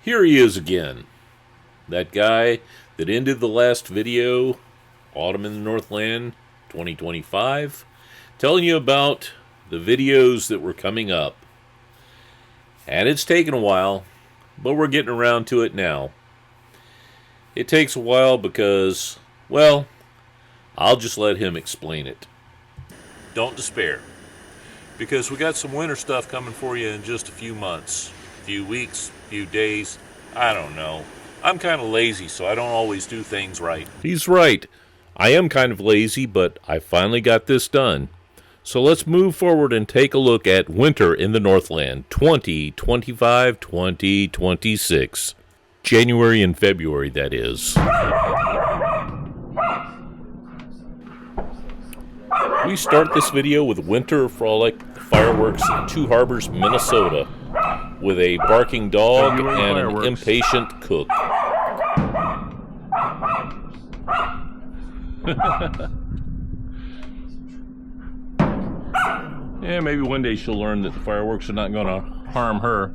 Here he is again. That guy that ended the last video, Autumn in the Northland 2025, telling you about the videos that were coming up. And it's taken a while, but we're getting around to it now. It takes a while because, well, I'll just let him explain it. Don't despair, because we got some winter stuff coming for you in just a few months, few weeks, few days, I don't know. I'm kind of lazy, so I don't always do things right. He's right. I am kind of lazy, but I finally got this done. So let's move forward and take a look at Winter in the Northland 2025-2026. January and February, that is. We start this video with Winter Frolic fireworks in Two Harbors, Minnesota, with a barking dog and an impatient cook. Yeah, maybe one day she'll learn that the fireworks are not going to harm her.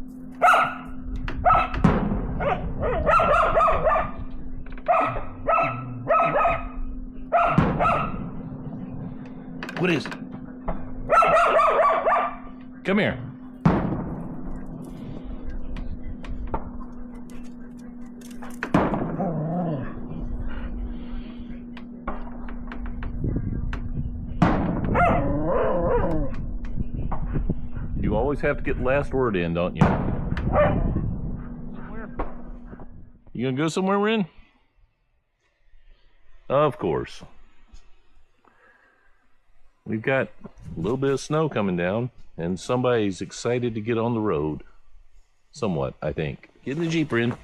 What is it? Come here. You always have to get the last word in, don't you? You gonna go somewhere, Ren? Of course. We've got a little bit of snow coming down, and somebody's excited to get on the road. Somewhat, I think. Get in the Jeep, Ren.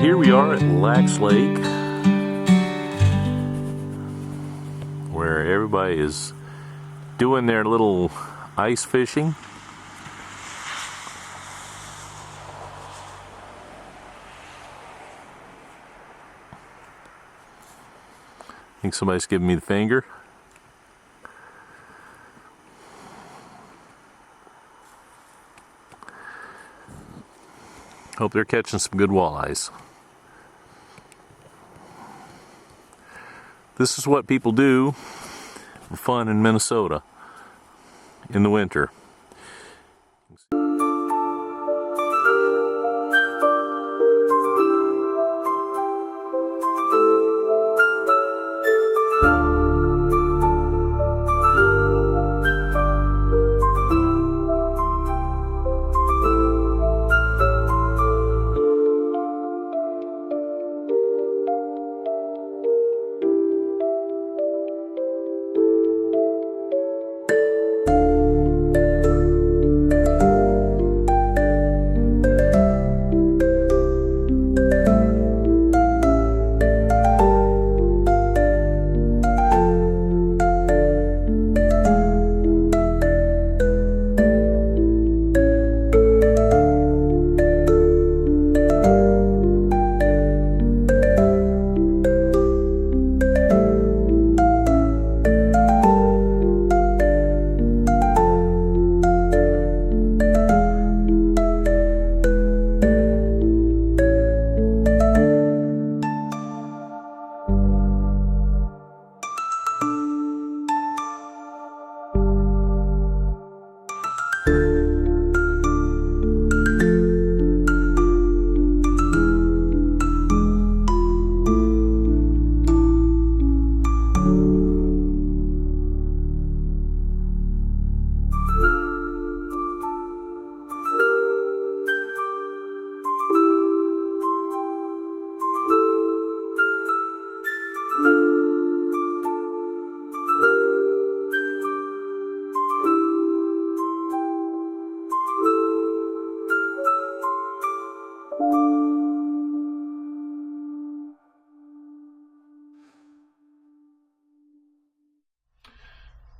Here we are at Lax Lake, where everybody is doing their little ice fishing. I think somebody's giving me the finger. Hope they're catching some good walleyes. This is what people do for fun in Minnesota in the winter.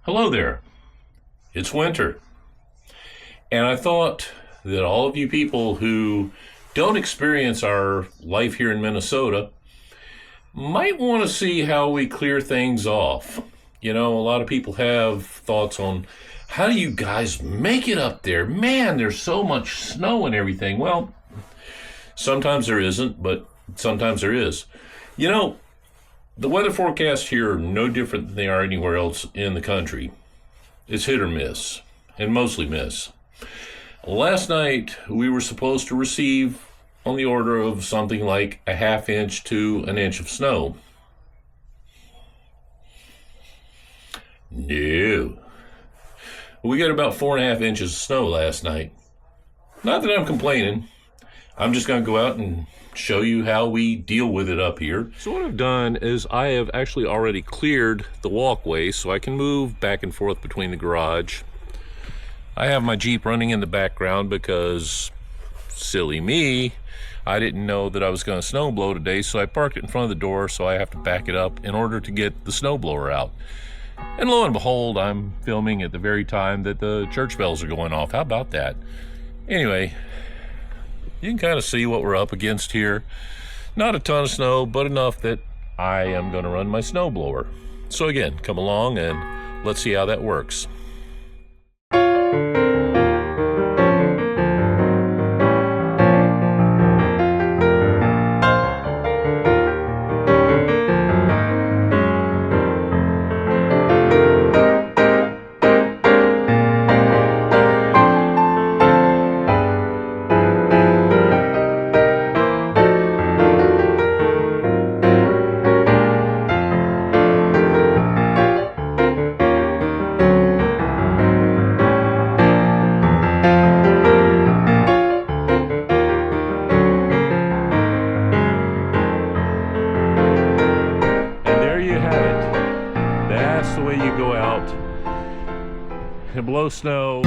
Hello there. It's winter. And I thought that all of you people who don't experience our life here in Minnesota might want to see how we clear things off. You know, a lot of people have thoughts on how do you guys make it up there? Man, there's so much snow and everything. Well, sometimes there isn't, but sometimes there is. You know, the weather forecasts here are no different than they are anywhere else in the country. It's hit or miss, and mostly miss. Last night, we were supposed to receive on the order of something like a ½ inch to an inch of snow. No. We got about 4.5 inches of snow last night. Not that I'm complaining. I'm just going to go out and show you how we deal with it up here. So what I've done is I have actually already cleared the walkway so I can move back and forth between the garage. I have my Jeep running in the background because, silly me, I didn't know that I was going to snow blow today, so I parked it in front of the door so I have to back it up in order to get the snow blower out. And lo and behold, I'm filming at the very time that the church bells are going off. How about that? Anyway, you can kind of see what we're up against here. Not a ton of snow, but enough that I am going to run my snow blower. So again, come along and let's see how that works. That's the way you go out and blow snow.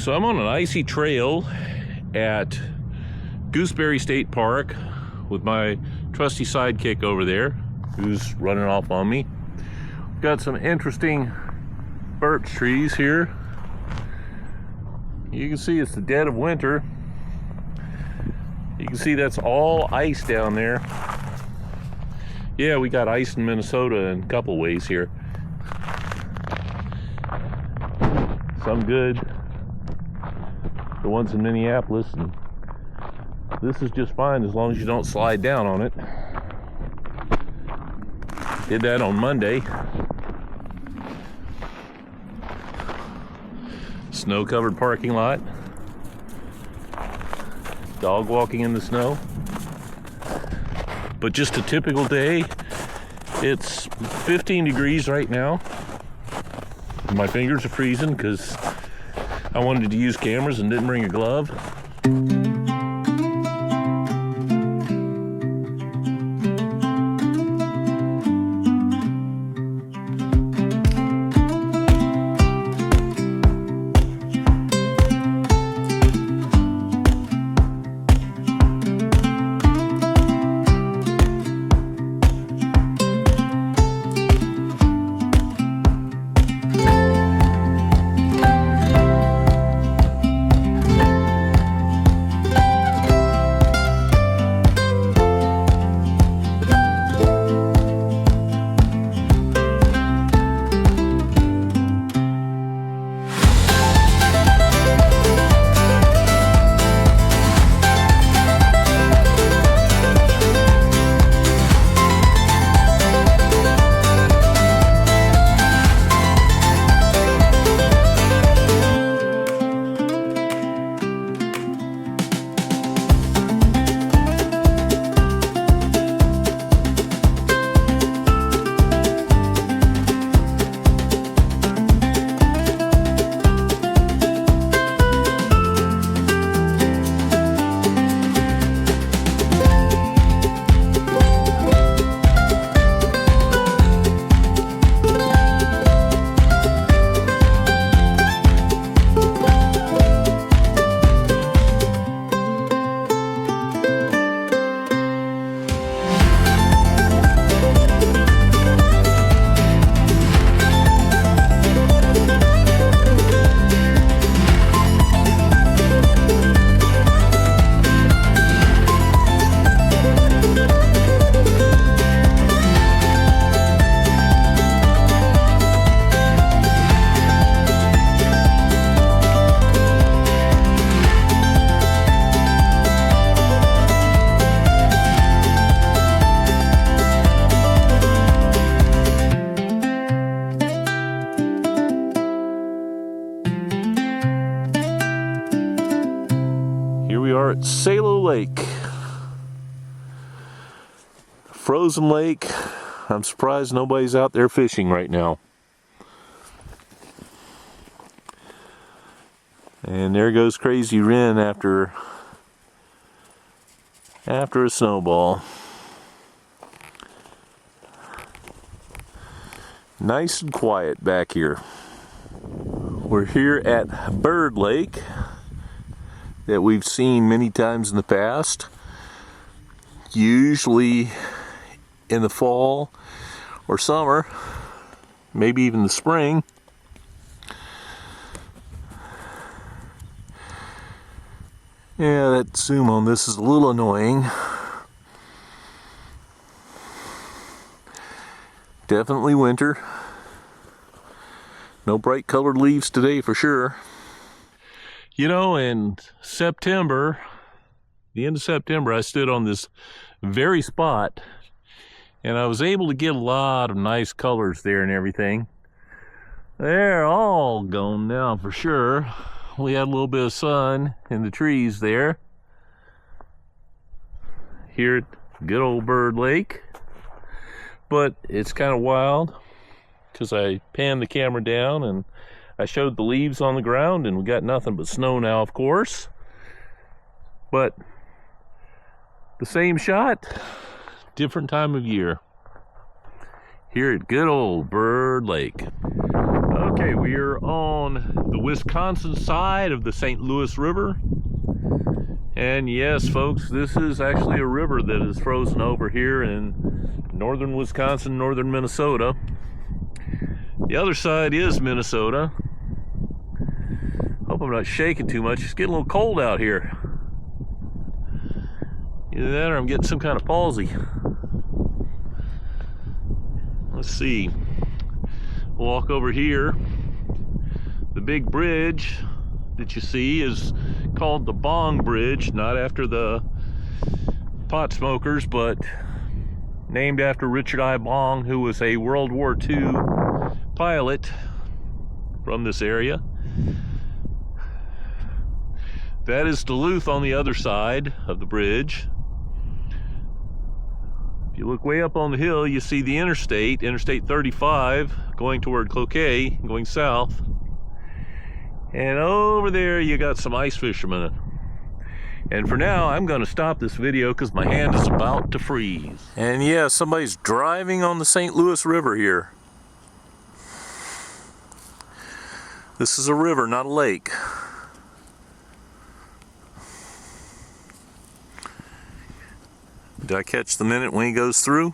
So I'm on an icy trail at Gooseberry State Park with my trusty sidekick over there who's running off on me. Got some interesting birch trees here. You can see it's the dead of winter. You can see that's all ice down there. Yeah, we got ice in Minnesota in a couple ways here. Some good. The ones in Minneapolis, and this is just fine as long as you don't slide down on it. Did that on Monday. Snow-covered parking lot. Dog walking in the snow. But just a typical day. It's 15 degrees right now. My fingers are freezing because I wanted to use cameras and didn't bring a glove. At Salo Lake, frozen lake. I'm surprised nobody's out there fishing right now. And there goes Crazy Wren after a snowball. Nice and quiet back here. We're here at Bird Lake, that we've seen many times in the past, usually in the fall or summer, maybe even the spring. Yeah, that zoom on this is a little annoying. Definitely winter. No bright colored leaves today for sure. You know, in September, the end of September, I stood on this very spot, and I was able to get a lot of nice colors there and everything. They're all gone now for sure. We had a little bit of sun in the trees there. Here at good old Bird Lake. But it's kind of wild, because I panned the camera down and I showed the leaves on the ground, and we got nothing but snow now, of course. But the same shot, different time of year. Here at good old Bird Lake. Okay, we are on the Wisconsin side of the St. Louis River. And yes, folks, this is actually a river that is frozen over here in northern Wisconsin, northern Minnesota. The other side is Minnesota. Hope I'm not shaking too much. It's getting a little cold out here. Either that or I'm getting some kind of palsy. Let's see. We'll walk over here. The big bridge that you see is called the Bong Bridge, not after the pot smokers, but named after Richard I. Bong, who was a World War II pilot from this area. That is Duluth on the other side of the bridge. If you look way up on the hill, you see the interstate, Interstate 35, going toward Cloquet, going south. And over there, you got some ice fishermen. And for now, I'm going to stop this video because my hand is about to freeze. And yeah, somebody's driving on the St. Louis River here. This is a river, not a lake. Did I catch the minute when he goes through?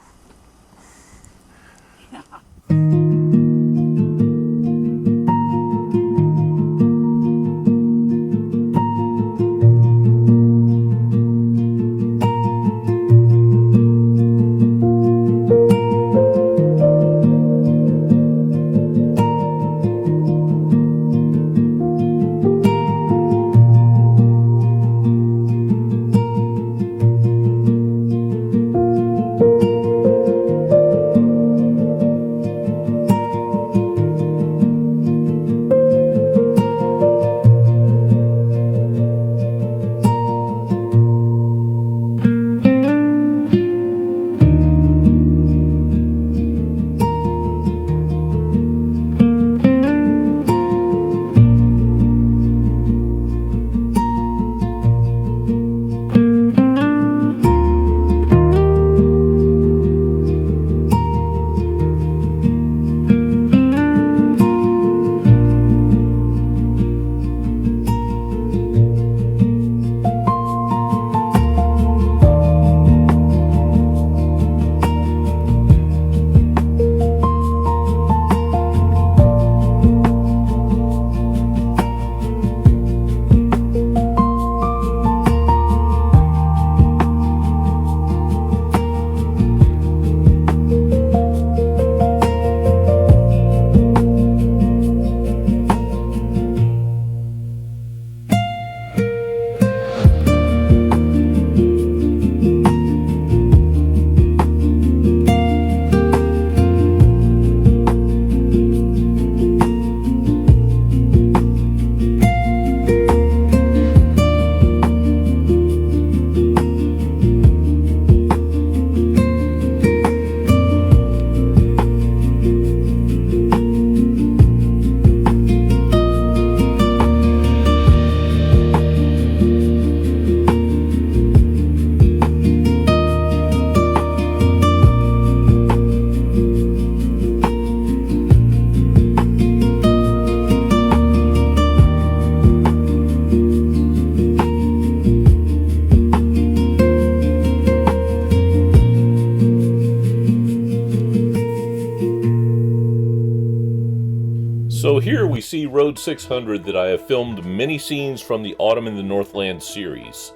So here we see Road 600 that I have filmed many scenes from the Autumn in the Northland series.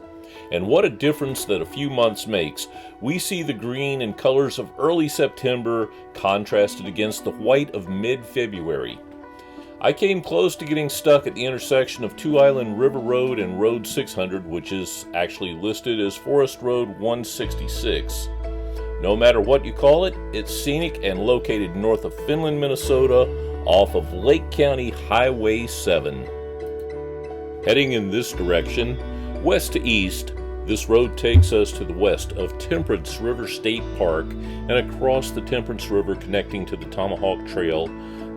And what a difference that a few months makes. We see the green and colors of early September contrasted against the white of mid-February. I came close to getting stuck at the intersection of Two Island River Road and Road 600, which is actually listed as Forest Road 166. No matter what you call it, it's scenic and located north of Finland, Minnesota, off of Lake County Highway 7. Heading in this direction, west to east, this road takes us to the west of Temperance River State Park and across the Temperance River, connecting to the Tomahawk Trail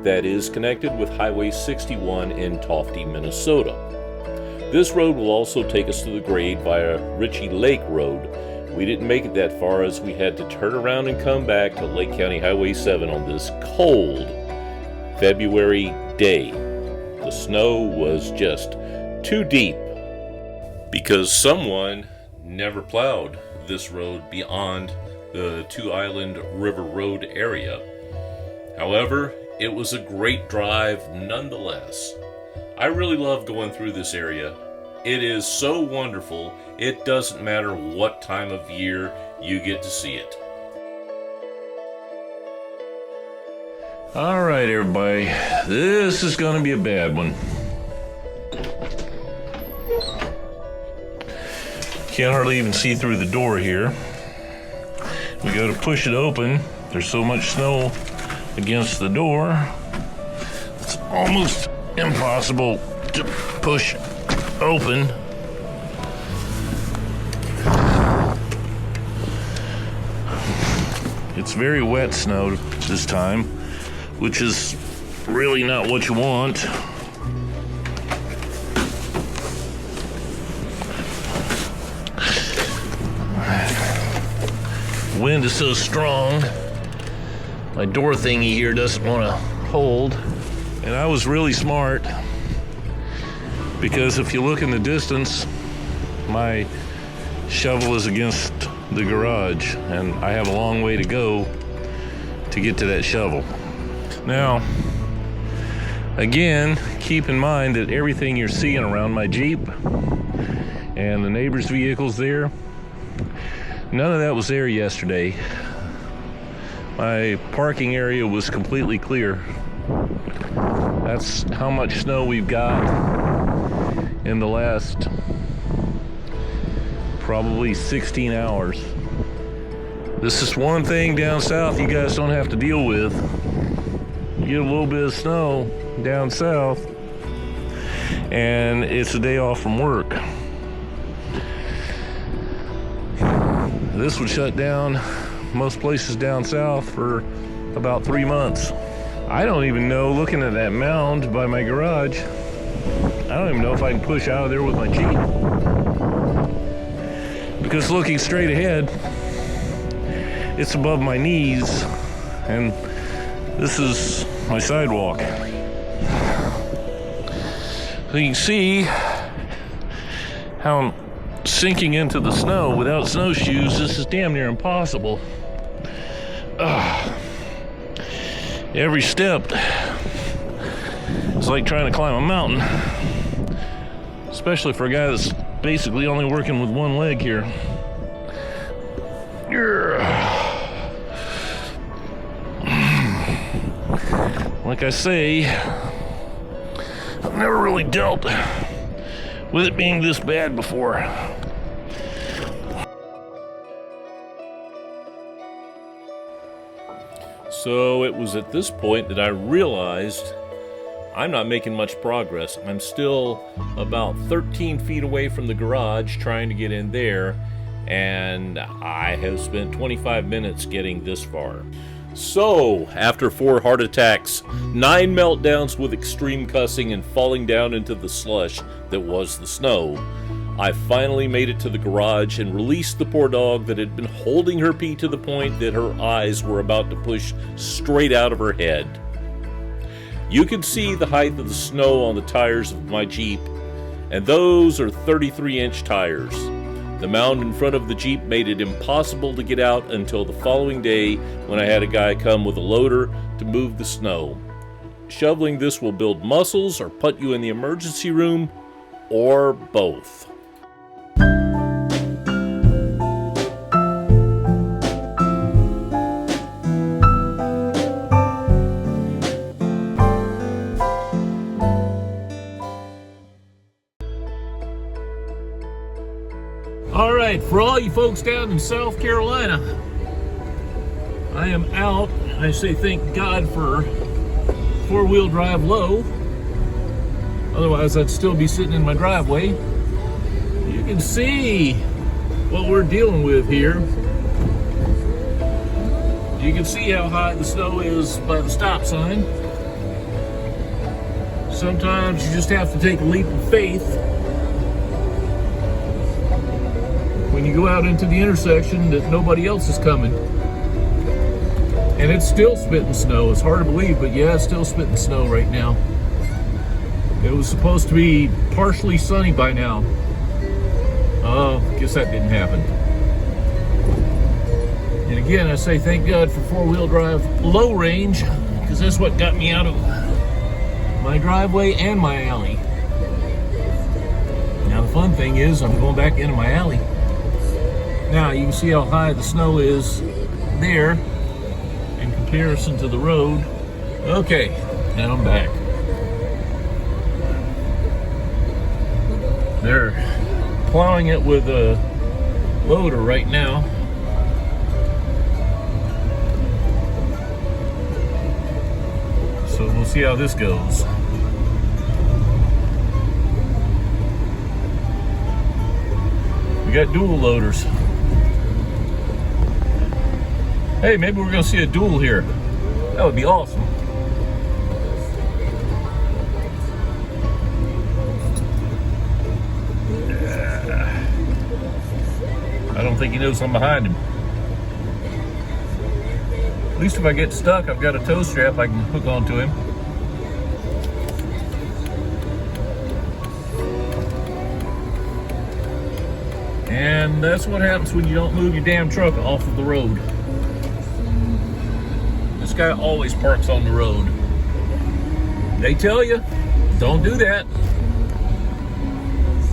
that is connected with Highway 61 in Tofte, Minnesota. This road will also take us to the grade via Ritchie Lake Road. We didn't make it that far as we had to turn around and come back to Lake County Highway 7 on this cold February day. The snow was just too deep because someone never plowed this road beyond the Two Island River Road area. However, it was a great drive nonetheless. I really love going through this area. It is so wonderful, it doesn't matter what time of year you get to see it. All right, everybody, this is going to be a bad one. Can't hardly even see through the door here. We go to push it open. There's so much snow against the door, it's almost impossible to push open. It's very wet snow this time, which is really not what you want. Wind is so strong, my door thingy here doesn't want to hold. And I was really smart, because if you look in the distance, my shovel is against the garage, and I have a long way to go to get to that shovel. Now, again, keep in mind that everything you're seeing around my Jeep and the neighbor's vehicles there, none of that was there yesterday. My parking area was completely clear. That's how much snow we've got in the last probably 16 hours. This is one thing down south you guys don't have to deal with. You get a little bit of snow down south and it's a day off from work. This would shut down most places down south for about 3 months. I don't even know, looking at that mound by my garage, I don't even know if I can push out of there with my Jeep. Because looking straight ahead, it's above my knees, and this is my sidewalk. So you can see how I'm sinking into the snow without snowshoes. This is damn near impossible. Every step is like trying to climb a mountain, especially for a guy that's basically only working with one leg here. Like I say, I've never really dealt with it being this bad before. So it was at this point that I realized I'm not making much progress. I'm still about 13 feet away from the garage trying to get in there, and I have spent 25 minutes getting this far. So, after 4 heart attacks, 9 meltdowns with extreme cussing and falling down into the slush that was the snow, I finally made it to the garage and released the poor dog that had been holding her pee to the point that her eyes were about to push straight out of her head. You can see the height of the snow on the tires of my Jeep, and those are 33-inch tires. The mound in front of the Jeep made it impossible to get out until the following day when I had a guy come with a loader to move the snow. Shoveling this will build muscles or put you in the emergency room, or both. All right, for all you folks down in South Carolina, I am out. I say thank God for four-wheel drive low. Otherwise, I'd still be sitting in my driveway. You can see what we're dealing with here. You can see how high the snow is by the stop sign. Sometimes you just have to take a leap of faith when you go out into the intersection that nobody else is coming. And it's still spitting snow. It's hard to believe, but yeah, it's still spitting snow right now. It was supposed to be partially sunny by now. Oh, guess that didn't happen. And again, I say thank God for four-wheel drive low range, because that's what got me out of my driveway and my alley. Now the fun thing is I'm going back into my alley. Now you can see how high the snow is there in comparison to the road. Okay, now I'm back. They're plowing it with a loader right now. So we'll see how this goes. We got dual loaders. Hey, maybe we're gonna see a duel here. That would be awesome. I don't think he knows I'm behind him. At least if I get stuck, I've got a tow strap I can hook onto him. And that's what happens when you don't move your damn truck off of the road. This guy always parks on the road. They tell you, don't do that.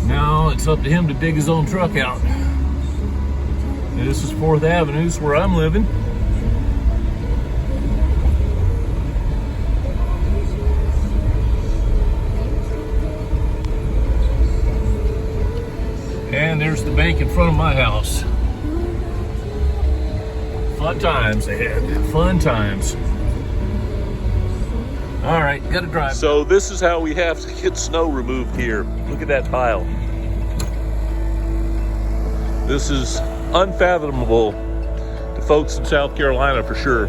Now it's up to him to dig his own truck out. This is 4th Avenue, this is where I'm living. And there's the bank in front of my house. Fun times ahead, fun times. All right, gotta drive. So this is how we have to get snow removed here. Look at that pile. This is unfathomable to folks in South Carolina for sure.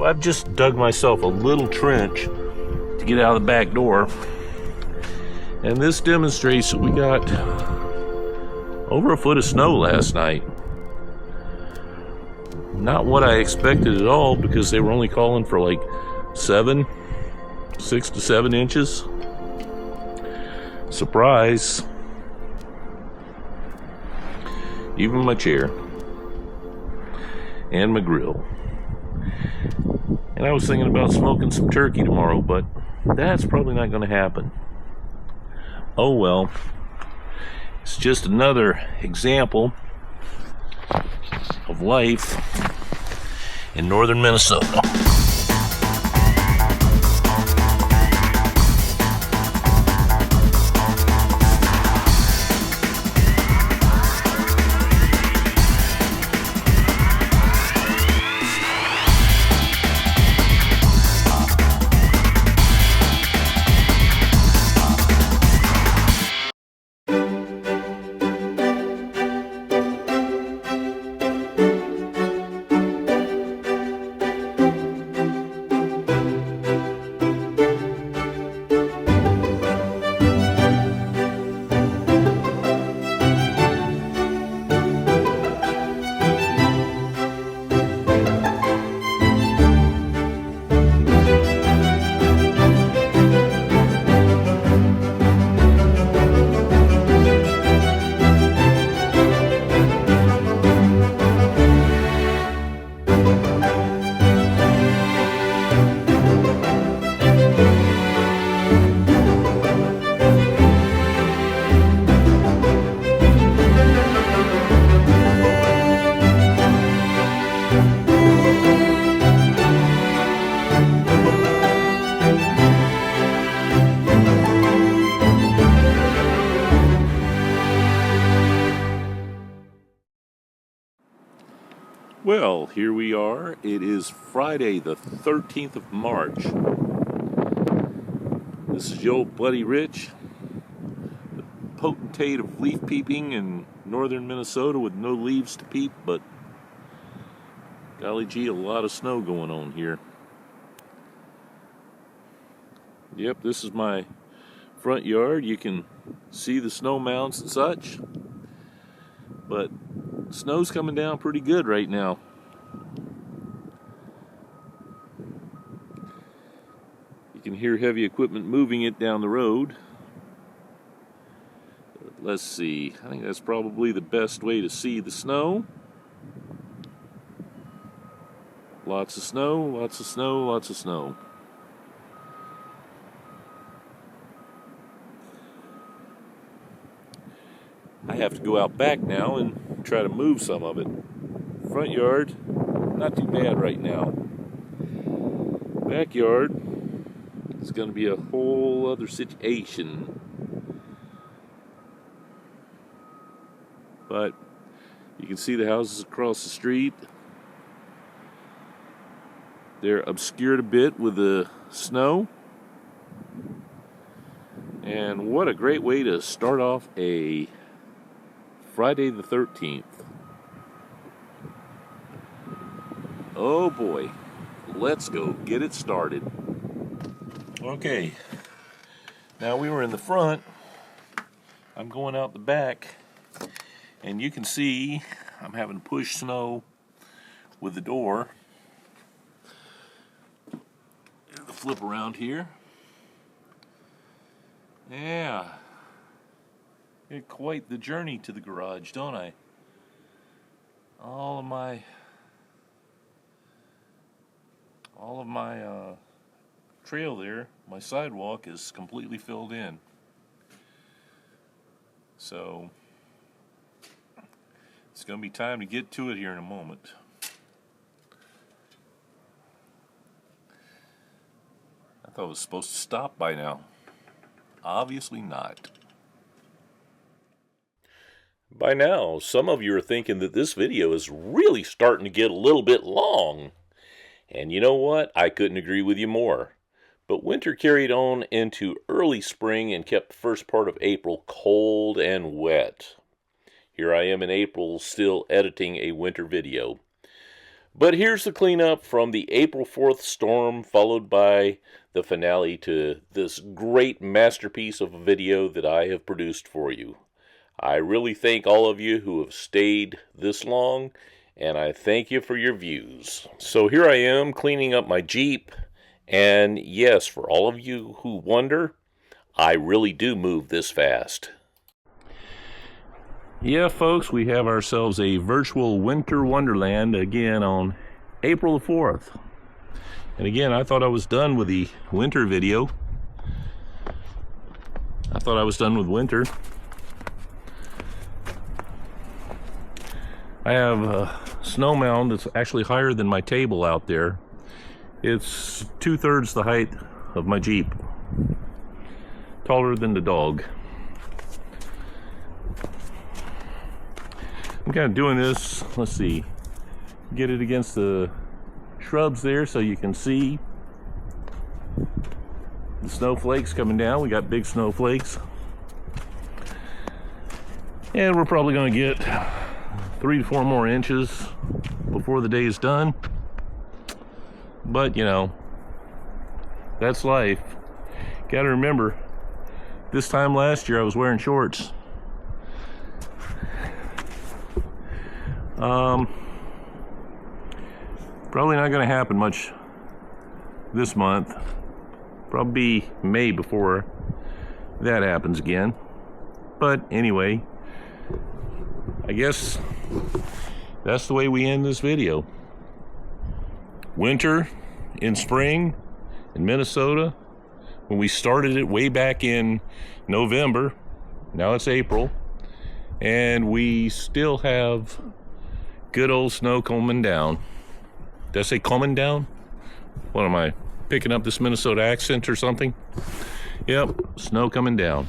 I've just dug myself a little trench to get out of the back door. And this demonstrates that we got over a foot of snow last night. Not what I expected at all, because they were only calling for like 6 to 7 inches. Surprise. Even my chair and my grill. And I was thinking about smoking some turkey tomorrow, but that's probably not going to happen. Oh well. It's just another example of life in northern Minnesota. Well, here we are. It is Friday, the 13th of March. This is your old buddy Rich, the potentate of leaf peeping in northern Minnesota with no leaves to peep, but golly gee, a lot of snow going on here. Yep, this is my front yard. You can see the snow mounds and such, but snow's coming down pretty good right now. You can hear heavy equipment moving it down the road. Let's see, I think that's probably the best way to see the snow. Lots of snow, lots of snow, lots of snow. I have to go out back now and try to move some of it. Front yard, not too bad right now. Backyard, it's going to be a whole other situation. But you can see the houses across the street. They're obscured a bit with the snow. And what a great way to start off a Friday the 13th. Oh boy, let's go get it started. Okay, now we were in the front. I'm going out the back, and you can see I'm having to push snow with the door. The flip around here. Yeah. Quite the journey to the garage, don't I? All of my trail there, my sidewalk is completely filled in. So it's going to be time to get to it here in a moment. I thought it was supposed to stop by now. Obviously not. By now, some of you are thinking that this video is really starting to get a little bit long. And you know what? I couldn't agree with you more. But winter carried on into early spring and kept the first part of April cold and wet. Here I am in April still editing a winter video. But here's the cleanup from the April 4th storm, followed by the finale to this great masterpiece of a video that I have produced for you. I really thank all of you who have stayed this long, and I thank you for your views. So here I am cleaning up my Jeep, and yes, for all of you who wonder, I really do move this fast. Yeah, folks, we have ourselves a virtual winter wonderland again on April the 4th. And again, I thought I was done with the winter video. I thought I was done with winter. I have a snow mound that's actually higher than my table out there. It's 2/3 the height of my Jeep. Taller than the dog. I'm kind of doing this, let's see, get it against the shrubs there so you can see the snowflakes coming down. We got big snowflakes. And we're probably going to get 3 to 4 more inches before the day is done. But, you know, that's life. Got to remember, this time last year I was wearing shorts. Probably not going to happen much this month. Probably be May before that happens again. But anyway, I guess that's the way we end this video. Winter in spring in Minnesota. When we started it way back in November, now it's April, and we still have good old snow coming down. Did I say coming down? What am I, picking up this Minnesota accent or something? Yep, snow coming down.